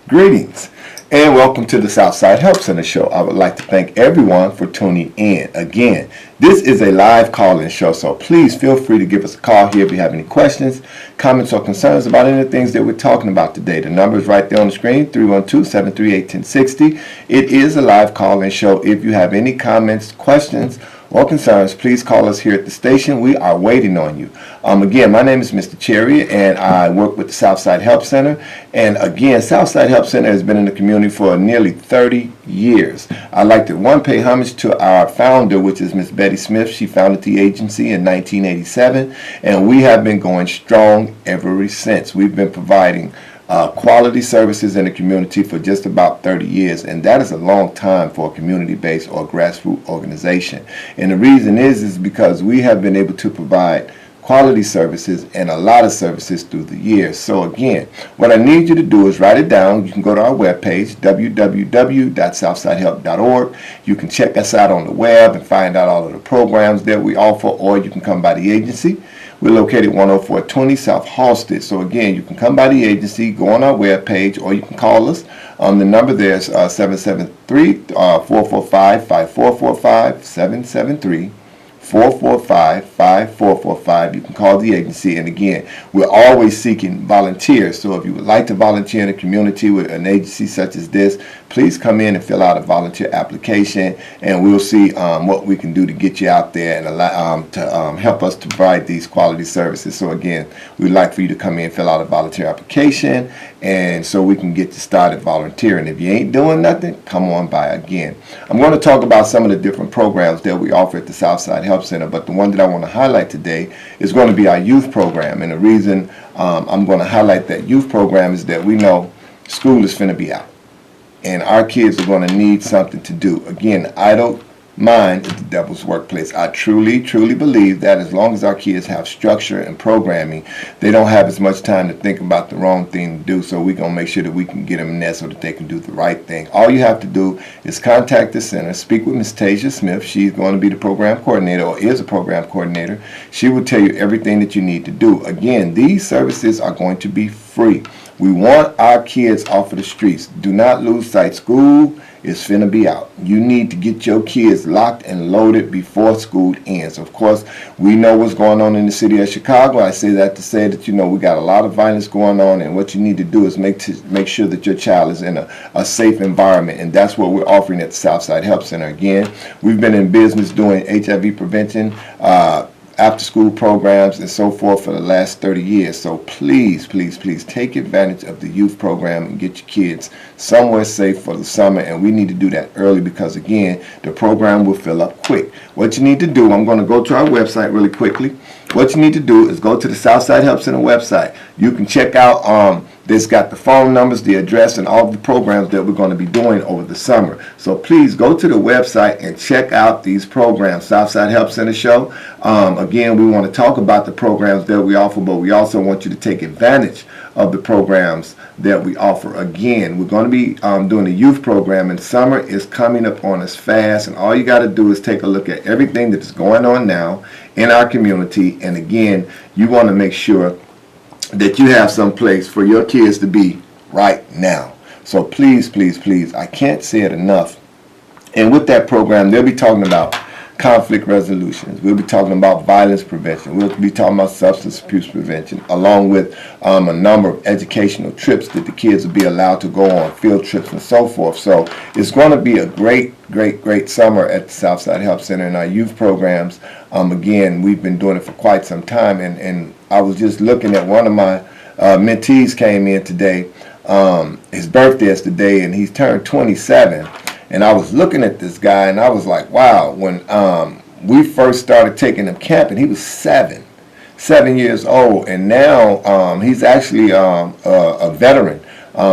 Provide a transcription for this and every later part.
Greetings and welcome to the Southside Help Center show. I would like to thank everyone for tuning in. Again, this is a live call-in show, so please feel free to give us a call here if you have any questions, comments, or concerns about any of the things that we're talking about today. The number is right there on the screen, 312-738-1060. It is a live call-in show. If you have any comments, questions, or concerns, please call us here at the station. We are waiting on you. Again, my name is Mr. Cherry, and I work with the Southside Help Center. And again, Southside Help Center has been in the community for nearly 30 years. I'd like to, pay homage to our founder, which is Miss Betty Smith. She founded the agency in 1987, and we have been going strong ever since. We've been providing quality services in the community for just about 30 years, and that is a long time for a community-based or grassroots organization. And the reason is because we have been able to provide quality services and a lot of services through the years. So again, what I need you to do is write it down. You can go to our webpage, www.southsidehelp.org. You can check us out on the web and find out all of the programs that we offer, or you can come by the agency. We're located 10420 South Halsted. So again, you can come by the agency, go on our webpage, or you can call us. The number there is 773-445-5445, 773-445-5445. You can call the agency, and again, we're always seeking volunteers. So if you would like to volunteer in the community with an agency such as this, please come in and fill out a volunteer application, and we'll see what we can do to get you out there and allow to help us to provide these quality services. So again, we'd like for you to come in, fill out a volunteer application, and so we can get you started volunteering. If you ain't doing nothing, come on by. Again, I'm going to talk about some of the different programs that we offer at the Southside Help Center, but the one that I want to highlight today is going to be our youth program. And the reason I'm going to highlight that youth program is that we know school is finna be out, and our kids are going to need something to do. Again, idle mind is the devil's workplace. I truly believe that as long as our kids have structure and programming, they don't have as much time to think about the wrong thing to do. So we're going to make sure that we can get them in there so that they can do the right thing. All you have to do is contact the center, speak with Ms. Tasia Smith. She's going to be the program coordinator, or is a program coordinator. She will tell you everything that you need to do. Again, these services are going to be free. We want our kids off of the streets. Do not lose sight. School is finna be out. You need to get your kids locked and loaded before school ends. Of course, we know what's going on in the city of Chicago. I say that to say that, we got a lot of violence going on, and what you need to do is make sure that your child is in a safe environment, and that's what we're offering at the Southside Help Center. Again, we've been in business doing HIV prevention, after-school programs, and so forth for the last 30 years. So please take advantage of the youth program and get your kids somewhere safe for the summer. And we need to do that early, because again, the program will fill up quick. What you need to do, I'm going to go to our website really quickly. What you need to do is go to the Southside Help Center website. You can check out this got the phone numbers, the address, and all the programs that we're going to be doing over the summer. So please go to the website and check out these programs. Southside Help Center show. Again, we want to talk about the programs that we offer, but we also want you to take advantage of the programs that we offer. Again, we're going to be doing a youth program, and summer is coming up on us fast, and all you got to do is take a look at everything that is going on now in our community. And again, you want to make sure that you have some place for your kids to be right now. So please, I can't say it enough. And with that program, they'll be talking about conflict resolutions. We'll be talking about violence prevention. We'll be talking about substance abuse prevention, along with a number of educational trips that the kids will be allowed to go on, field trips and so forth. So it's going to be a great summer at the Southside Help Center and our youth programs. Again, we've been doing it for quite some time, and I was just looking at one of my mentees came in today. His birthday is today, and he's turned 27. And I was looking at this guy, and I was like, wow. When we first started taking him camping, he was 7 years old, and now he's actually a veteran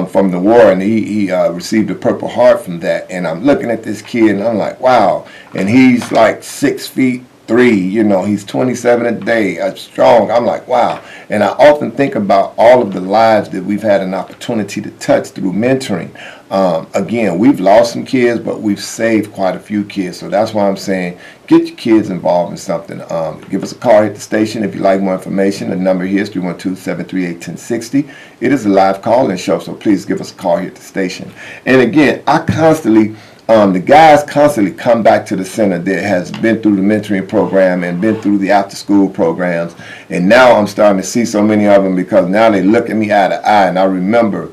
from the war, and he received a Purple Heart from that. And I'm looking at this kid, and I'm like, wow. And he's like 6'3", 3, you know, he's 27 a day, strong. I'm like, wow. And I often think about all of the lives that we've had an opportunity to touch through mentoring. Again, we've lost some kids, but we've saved quite a few kids. So that's why I'm saying get your kids involved in something. Give us a call at the station if you'd like more information. The number here is 312-738-1060. It is a live call-in show, so please give us a call here at the station. And again, I constantly, the guys constantly come back to the center that has been through the mentoring program and been through the after-school programs. And now I'm starting to see so many of them because now they look at me eye to eye. And I remember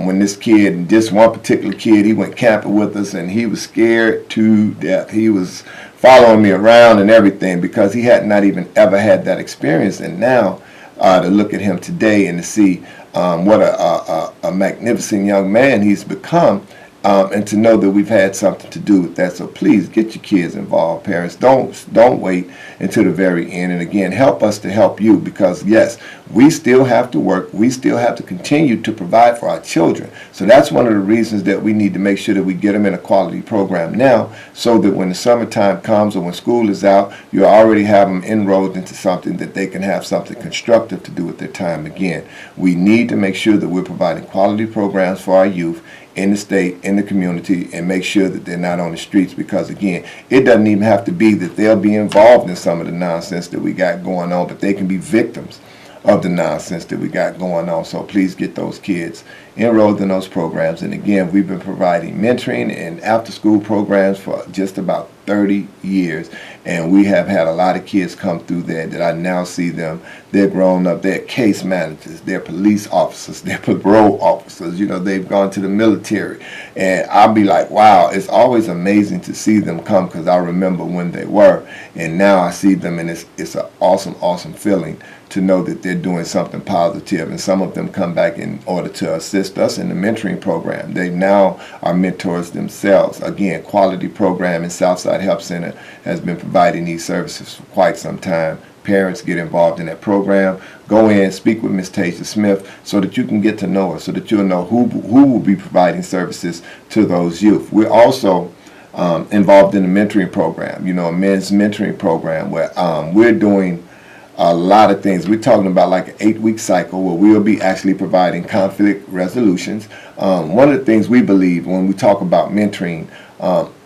when this kid, this one particular kid, he went camping with us and he was scared to death. He was following me around and everything because he had not even ever had that experience. And now to look at him today and to see what a magnificent young man he's become, and to know that we've had something to do with that. So please get your kids involved, parents. Don't wait until the very end. And again, help us to help you because, yes, we still have to work. We still have to continue to provide for our children. So that's one of the reasons that we need to make sure that we get them in a quality program now so that when the summertime comes or when school is out, you already have them enrolled into something that they can have something constructive to do with their time. Again, we need to make sure that we're providing quality programs for our youth in the state, in the community, and make sure that they're not on the streets because, again, it doesn't even have to be that they'll be involved in some of the nonsense that we got going on, but they can be victims of the nonsense that we got going on. So please get those kids enrolled in those programs. And again, we've been providing mentoring and after-school programs for just about 30 years. And we have had a lot of kids come through there that I now see them. They're grown up. They're case managers. They're police officers. They're parole officers. You know, they've gone to the military. And I'll be like, wow, it's always amazing to see them come because I remember when they were. And now I see them, and it's an awesome, awesome feeling to know that they're doing something positive. And some of them come back in order to assist us in the mentoring program. They now are mentors themselves. Again, quality program in Southside Help Center has been providing these services for quite some time. Parents get involved in that program. Go in, speak with Ms. Tasia Smith so that you can get to know her, so that you'll know who will be providing services to those youth. We're also involved in the mentoring program, you know, a men's mentoring program where we're doing a lot of things. We're talking about like an 8-week cycle where we'll be actually providing conflict resolutions. One of the things we believe when we talk about mentoring,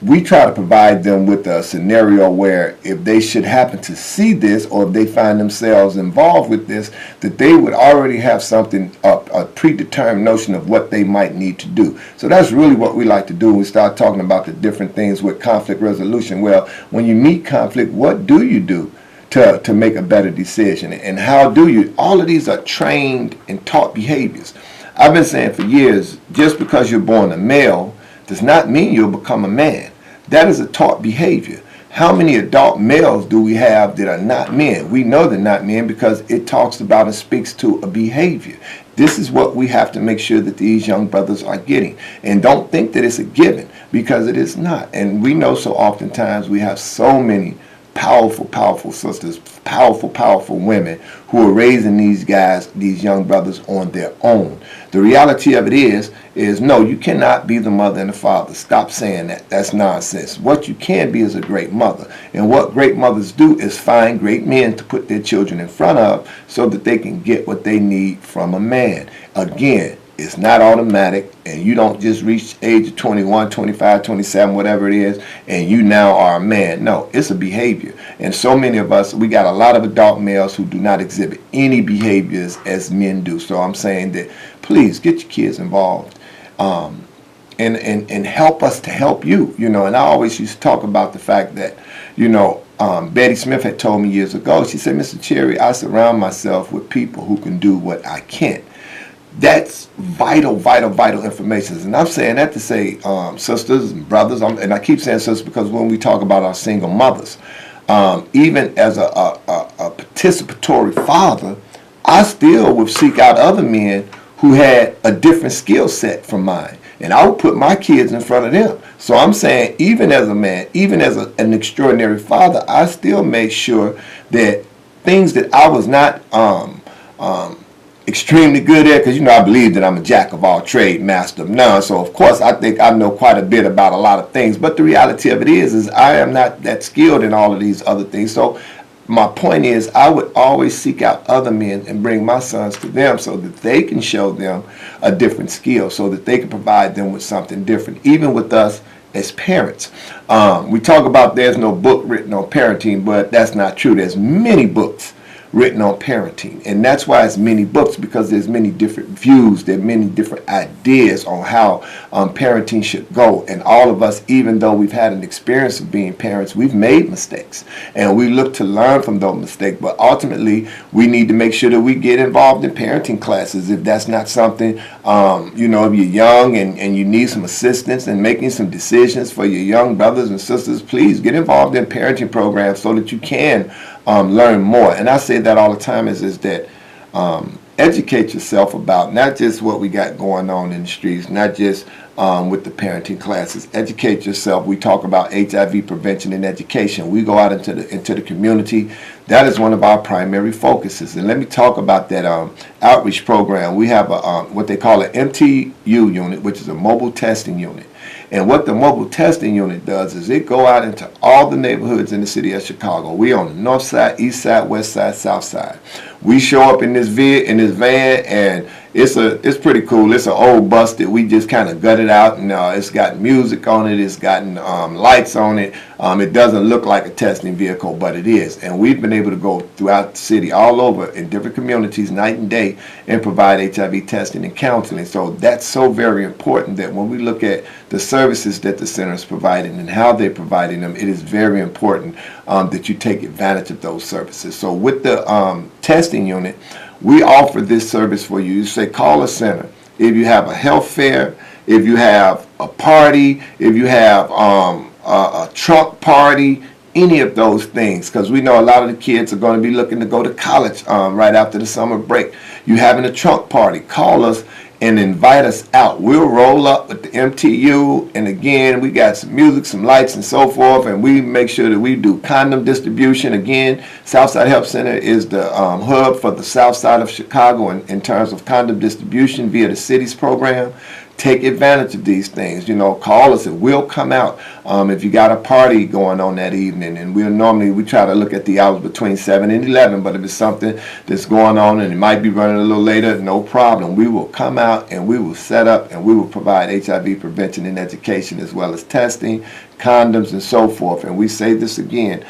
we try to provide them with a scenario where if they should happen to see this or if they find themselves involved with this, that they would already have something, a predetermined notion of what they might need to do. So that's really what we like to do when we start talking about the different things with conflict resolution. Well, when you meet conflict, what do you do to make a better decision? And how do you? All of these are trained and taught behaviors. I've been saying for years, just because you're born a male does not mean you'll become a man. That is a taught behavior. How many adult males do we have that are not men? We know they're not men because it talks about and speaks to a behavior. This is what we have to make sure that these young brothers are getting. And don't think that it's a given, because it is not. And we know so oftentimes we have so many powerful, powerful sisters, powerful, powerful women who are raising these guys, these young brothers on their own. The reality of it is no, you cannot be the mother and the father. Stop saying that. That's nonsense. What you can be is a great mother. And what great mothers do is find great men to put their children in front of so that they can get what they need from a man. Again, it's not automatic, and you don't just reach the age of 21, 25, 27, whatever it is, and you now are a man. No, it's a behavior. And so many of us, we got a lot of adult males who do not exhibit any behaviors as men do. So I'm saying that please get your kids involved and help us to help you. You know, and I always used to talk about the fact that, you know, Betty Smith had told me years ago, she said, Mr. Cherry, I surround myself with people who can do what I can't. That's vital, vital, vital information. And I'm saying that to say, sisters and brothers, and I keep saying sisters because when we talk about our single mothers, even as a participatory father, I still would seek out other men who had a different skill set from mine. And I would put my kids in front of them. So I'm saying, even as a man, even as an extraordinary father, I still made sure that things that I was not extremely good at, because I believe that I'm a jack of all trade, master of none. So of course I think I know quite a bit about a lot of things, but the reality of it is I am not that skilled in all of these other things. So my point is, I would always seek out other men and bring my sons to them so that they can show them a different skill, so that they can provide them with something different. Even with us as parents, we talk about there's no book written on parenting, but that's not true. There's many books written on parenting, and that's why it's many books, because there's many different views, there are many different ideas on how parenting should go. And all of us, even though we've had an experience of being parents, we've made mistakes, and we look to learn from those mistakes. But ultimately, we need to make sure that we get involved in parenting classes. If that's not something, if you're young and you need some assistance in making some decisions for your young brothers and sisters, please get involved in parenting programs so that you can learn more. And I say that all the time is that educate yourself about not just what we got going on in the streets, not just with the parenting classes. Educate yourself. We talk about HIV prevention and education. We go out into the community. That is one of our primary focuses. And let me talk about that outreach program. We have what they call an MTU unit, which is a mobile testing unit. And what the mobile testing unit does is it go out into all the neighborhoods in the city of Chicago. We on the north side, east side, west side, south side. We show up in this van, and it's pretty cool. It's an old bus that we just kind of gutted out, and it's got music on it. It's got lights on it. It doesn't look like a testing vehicle, but it is. And we've been able to go throughout the city, all over, in different communities, night and day, and provide HIV testing and counseling. So that's so very important that when we look at the services that the center is providing and how they're providing them, it is very important that you take advantage of those services. So with the testing unit, we offer this service for you. You say, call a center. If you have a health fair, if you have a party, if you have a trunk party, any of those things, because we know a lot of the kids are going to be looking to go to college right after the summer break. You having a trunk party, call us and invite us out. We'll roll up with the MTU, and again, we got some music, some lights, and so forth, and we make sure that we do condom distribution. Again, Southside Health Center is the hub for the south side of Chicago in terms of condom distribution via the city's program. Take advantage of these things. Call us and we'll come out. If you got a party going on that evening, and we try to look at the hours between 7 and 11, but if it's something that's going on and it might be running a little later, no problem. We will come out and we will set up and we will provide HIV prevention and education, as well as testing, condoms, and so forth. And we say this again,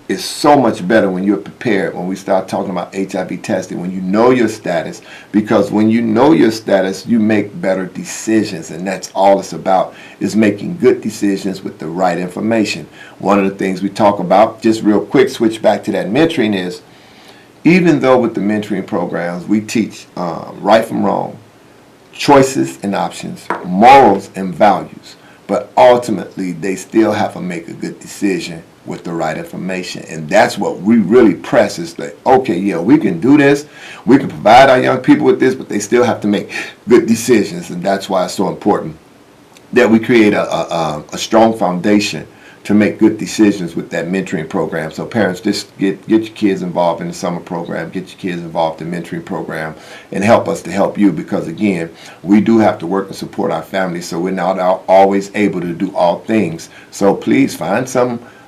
it's so much better when you're prepared, when we start talking about HIV testing, when you know your status, because when you know your status, you make better decisions, and that's all it's about, is making good decisions with the right information. One of the things we talk about, just real quick, switch back to that mentoring, is even though with the mentoring programs we teach right from wrong, choices and options, morals and values, but ultimately they still have to make a good decision with the right information. And that's what we really press, is that, okay, yeah, we can do this, we can provide our young people with this, but they still have to make good decisions. And that's why it's so important that we create a strong foundation to make good decisions with that mentoring program. So parents, just get your kids involved in the summer program, get your kids involved in the mentoring program, and help us to help you, because again, we do have to work and support our families, so we're not always able to do all things. So please find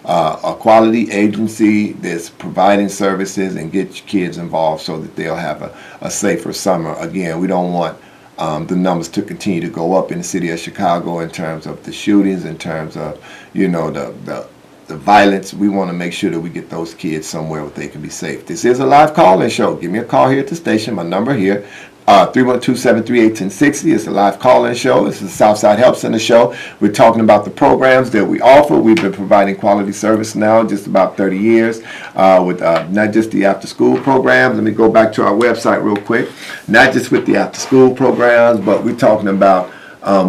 a quality agency that's providing services and get your kids involved so that they'll have a safer summer. Again, we don't want the numbers to continue to go up in the city of Chicago in terms of the shootings, in terms of the violence. We want to make sure that we get those kids somewhere where they can be safe. This is a live call-in show. Give me a call here at the station. My number here, 312-738-1060. It's a live call-in show. It's the Southside Health Center show. We're talking about the programs that we offer. We've been providing quality service now just about 30 years with not just the after-school programs. Let me go back to our website real quick. Not just with the after-school programs, but we're talking about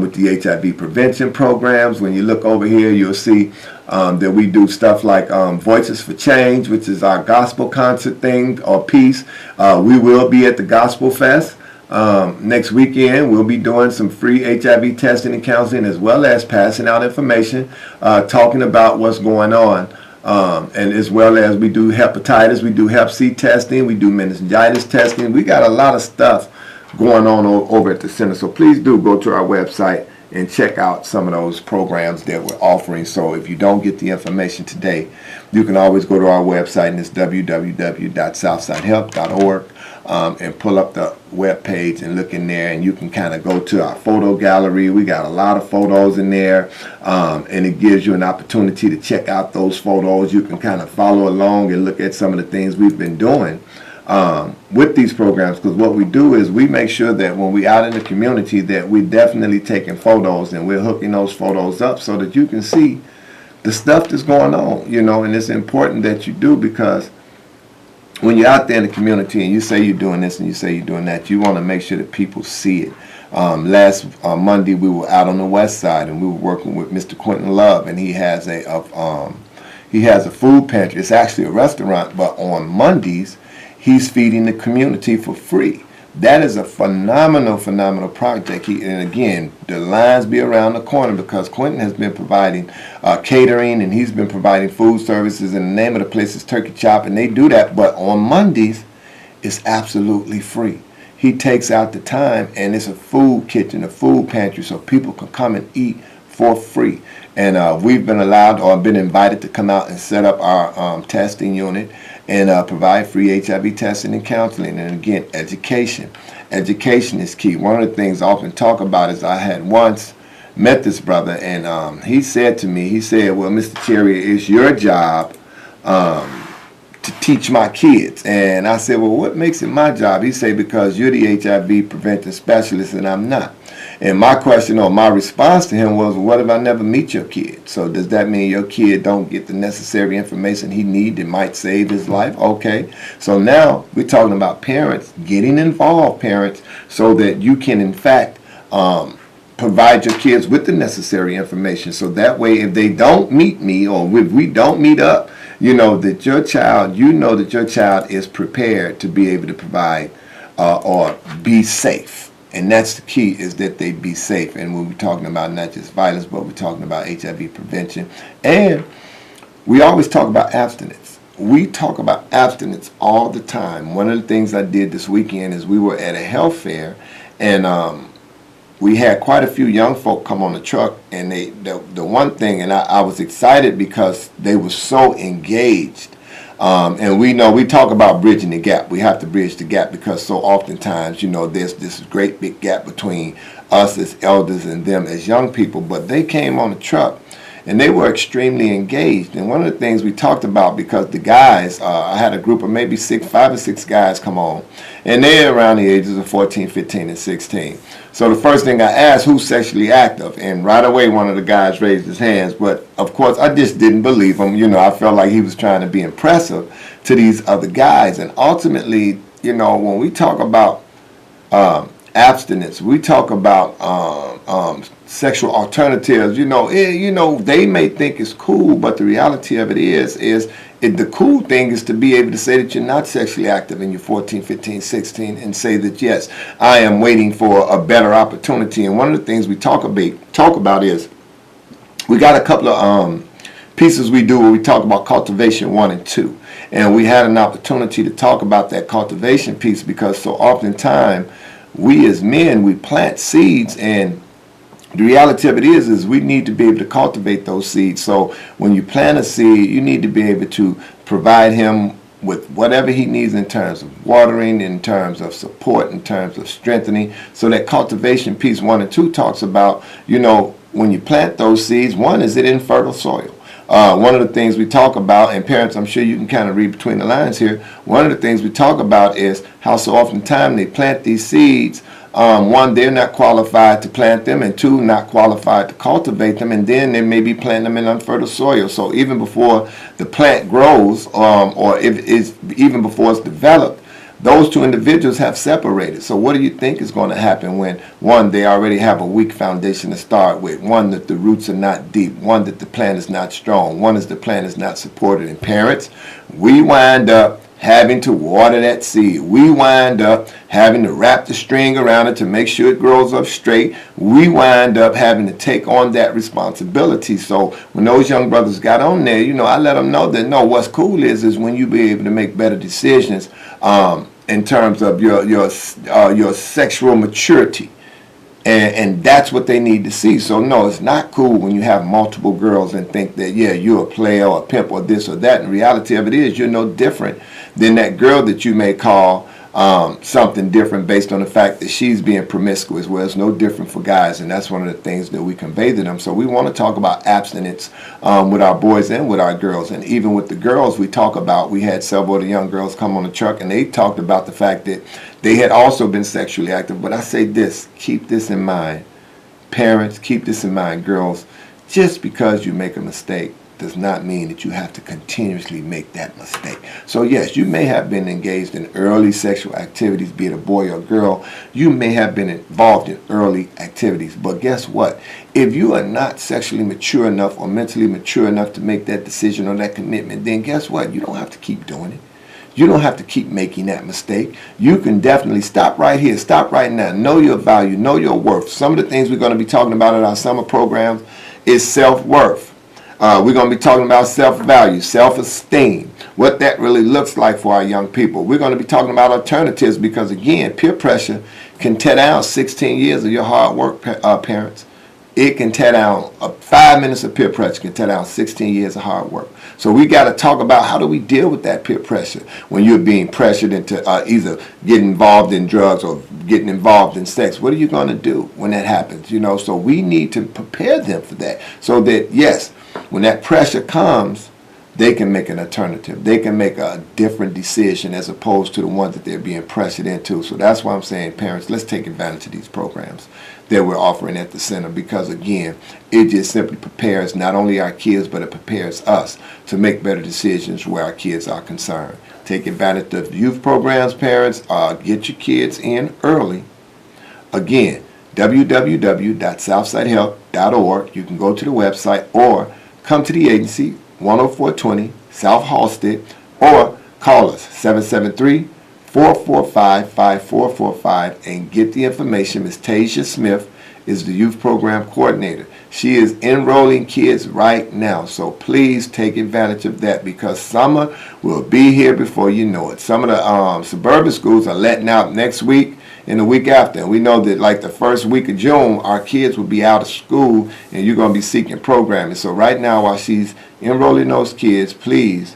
with the HIV prevention programs. When you look over here, you'll see that we do stuff like Voices for Change, which is our gospel concert thing or piece. We will be at the Gospel Fest next weekend. We'll be doing some free HIV testing and counseling, as well as passing out information, talking about what's going on And as well as we do hepatitis, we do hep C testing, we do meningitis testing. We got a lot of stuff going on over at the center. So please do go to our website and check out some of those programs that we're offering. So if you don't get the information today, you can always go to our website, and it's www.southsidehealth.org, and pull up the web page and look in there, and you can kind of go to our photo gallery. We got a lot of photos in there, and it gives you an opportunity to check out those photos. You can kind of follow along and look at some of the things we've been doing with these programs, because what we do is we make sure that when we out in the community that we're definitely taking photos, and we're hooking those photos up so that you can see the stuff that's going on, and it's important that you do, because when you're out there in the community and you say you're doing this and you say you're doing that, you want to make sure that people see it. Last Monday we were out on the west side, and we were working with Mr. Quentin Love, and he has a food pantry. It's actually a restaurant, but on Mondays he's feeding the community for free. That is a phenomenal project. And again, the lines be around the corner, because Quentin has been providing catering, and he's been providing food services, and the name of the place is Turkey Chop, and they do that. But on Mondays, it's absolutely free. He takes out the time, and it's a food kitchen, a food pantry, so people can come and eat for free. And we've been allowed, or been invited, to come out and set up our testing unit and provide free HIV testing and counseling. And again, education. Education is key. One of the things I often talk about is I had once met this brother, and he said to me, well, Mr. Cherry, it's your job to teach my kids. And I said, well, what makes it my job? He said, because you're the HIV prevention specialist and I'm not. And my question, or my response to him was, what if I never meet your kid? So does that mean your kid don't get the necessary information he needs that might save his life? Okay. So now we're talking about parents, getting involved, parents, so that you can, in fact, provide your kids with the necessary information. So that way, if they don't meet me, or if we don't meet up, that your child is prepared to be able to provide or be safe. And that's the key, is that they be safe. And when we're talking about not just violence, but we're talking about HIV prevention. And we always talk about abstinence. We talk about abstinence all the time. One of the things I did this weekend is we were at a health fair, and we had quite a few young folk come on the truck. And the one thing, and I was excited because they were so engaged. And we talk about bridging the gap. We have to bridge the gap, because so oftentimes, there's this great big gap between us as elders and them as young people. But they came on the truck, and they were extremely engaged. And one of the things we talked about, because the guys, I had a group of maybe 5 or 6 guys come on, and they're around the ages of 14, 15, and 16. So the first thing I asked, who's sexually active? And right away, one of the guys raised his hands. But of course, I just didn't believe him. I felt like he was trying to be impressive to these other guys. And ultimately, when we talk about abstinence, we talk about sexual alternatives. They may think it's cool, but the reality of it is the cool thing is to be able to say that you're not sexually active and you're 14, 15, 16, and say that, yes, I am waiting for a better opportunity. And one of the things we talk about is we got a couple of pieces we do where we talk about cultivation 1 and 2. And we had an opportunity to talk about that cultivation piece, because so oftentimes we as men, we plant seeds, and the reality of it is we need to be able to cultivate those seeds. So when you plant a seed, you need to be able to provide him with whatever he needs in terms of watering, in terms of support, in terms of strengthening. So that cultivation piece 1 and 2 talks about, when you plant those seeds, one, is it in fertile soil? One of the things we talk about, and parents, I'm sure you can kind of read between the lines here, one of the things we talk about is how so oftentimes they plant these seeds. 1, they're not qualified to plant them, and 2, not qualified to cultivate them, and then they may be planting them in unfertile soil. So even before the plant grows, or even before it's developed, those 2 individuals have separated. So what do you think is going to happen when, 1, they already have a weak foundation to start with, 1, that the roots are not deep, 1, that the plant is not strong, 1 is the plant is not supported. And parents, we wind up having to water that seed. We wind up having to wrap the string around it to make sure it grows up straight. We wind up having to take on that responsibility. So when those young brothers got on there, I let them know that, no, what's cool is when you be able to make better decisions in terms of your sexual maturity. And that's what they need to see. So no, it's not cool when you have multiple girls and think that, yeah, you're a player or a pimp or this or that. And the reality of it is you're no different than that girl that you may call something different based on the fact that she's being promiscuous. Well, it's no different for guys, and that's one of the things that we convey to them. So we want to talk about abstinence with our boys and with our girls. And even with the girls, we had several of the young girls come on the truck, and they talked about the fact that they had also been sexually active. But I say this, keep this in mind. Parents, keep this in mind. Girls, just because you make a mistake does not mean that you have to continuously make that mistake. So yes, you may have been engaged in early sexual activities, be it a boy or girl. You may have been involved in early activities. But guess what? If you are not sexually mature enough or mentally mature enough to make that decision or that commitment, then guess what? You don't have to keep doing it. You don't have to keep making that mistake. You can definitely stop right here, stop right now. Know your value, know your worth. Some of the things we're going to be talking about in our summer programs is self-worth. We're going to be talking about self-value, self-esteem, what that really looks like for our young people. We're going to be talking about alternatives because, again, peer pressure can tear down 16 years of your hard work, parents. It can tear down 5 minutes of peer pressure, can tear down 16 years of hard work. So we got to talk about how do we deal with that peer pressure when you're being pressured into either getting involved in drugs or getting involved in sex. What are you going to do when that happens? So we need to prepare them for that so that, yes, when that pressure comes, they can make an alternative. They can make a different decision as opposed to the ones that they're being pressured into. So that's why I'm saying, parents, let's take advantage of these programs that we're offering at the center because, again, it just simply prepares not only our kids, but it prepares us to make better decisions where our kids are concerned. Take advantage of youth programs, parents. Get your kids in early. Again, www.southsidehelp.org. You can go to the website or come to the agency, 10420 South Halstead, or call us, 773-445-5445, and get the information. Ms. Tasia Smith is the youth program coordinator. She is enrolling kids right now, so please take advantage of that because summer will be here before you know it. Some of the suburban schools are letting out next week and the week after. And we know that like the first week of June, our kids will be out of school and you're going to be seeking programming. So right now, while she's enrolling those kids, please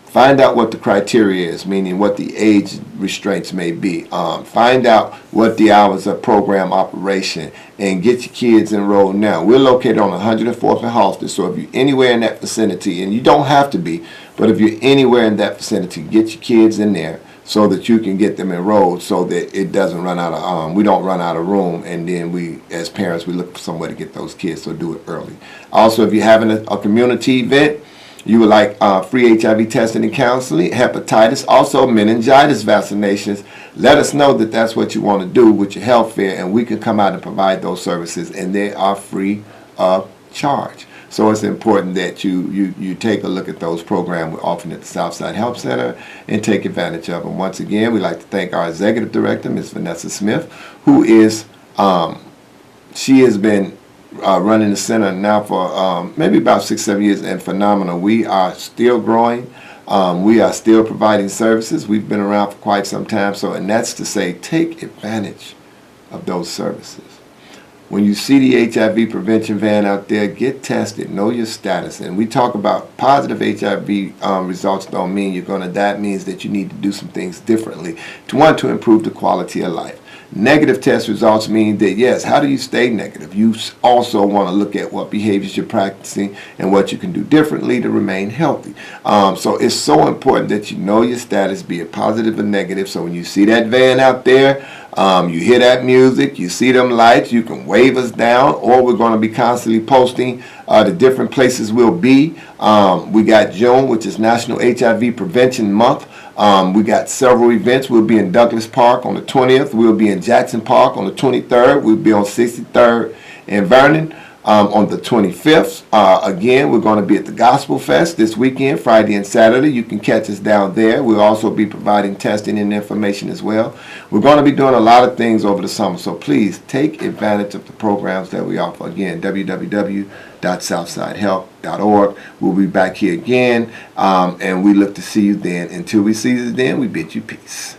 find out what the criteria is, meaning what the age restraints may be. Find out what the hours of program operation and get your kids enrolled now. We're located on 104th and Halstead, so if you're anywhere in that vicinity, and you don't have to be, but if you're anywhere in that vicinity, get your kids in there so that you can get them enrolled so that it doesn't run out of, we don't run out of room, and then we, as parents, we look for somewhere to get those kids, so do it early. Also, if you're having a community event, you would like free HIV testing and counseling, hepatitis, also meningitis vaccinations, let us know that that's what you want to do with your health fair, and we can come out and provide those services, and they are free of charge. So it's important that you take a look at those programs we're offering at the Southside Help Center and take advantage of them. Once again, we'd like to thank our executive director, Ms. Vanessa Smith, who is, she has been running the center now for maybe about 6-7 years, and phenomenal. We are still growing. We are still providing services. We've been around for quite some time. So, and that's to say, take advantage of those services. When you see the HIV prevention van out there, get tested, know your status. And we talk about positive HIV results don't mean you're going to die. It means that you need to do some things differently to improve the quality of life. Negative test results mean that, yes, how do you stay negative? You also want to look at what behaviors you're practicing and what you can do differently to remain healthy. So it's so important that you know your status, be it positive or negative. So when you see that van out there, you hear that music, you see them lights, you can wave us down, or we're going to be constantly posting the different places we'll be. We got June, which is National HIV Prevention Month. We got several events. We'll be in Douglas Park on the 20th. We'll be in Jackson Park on the 23rd. We'll be on 63rd in Vernon. On the 25th, again, we're going to be at the Gospel Fest this weekend, Friday and Saturday. You can catch us down there. We'll also be providing testing and information as well. We're going to be doing a lot of things over the summer, so please take advantage of the programs that we offer. Again, www.southsidehealth.org. We'll be back here again, and we look to see you then. Until we see you then, we bid you peace.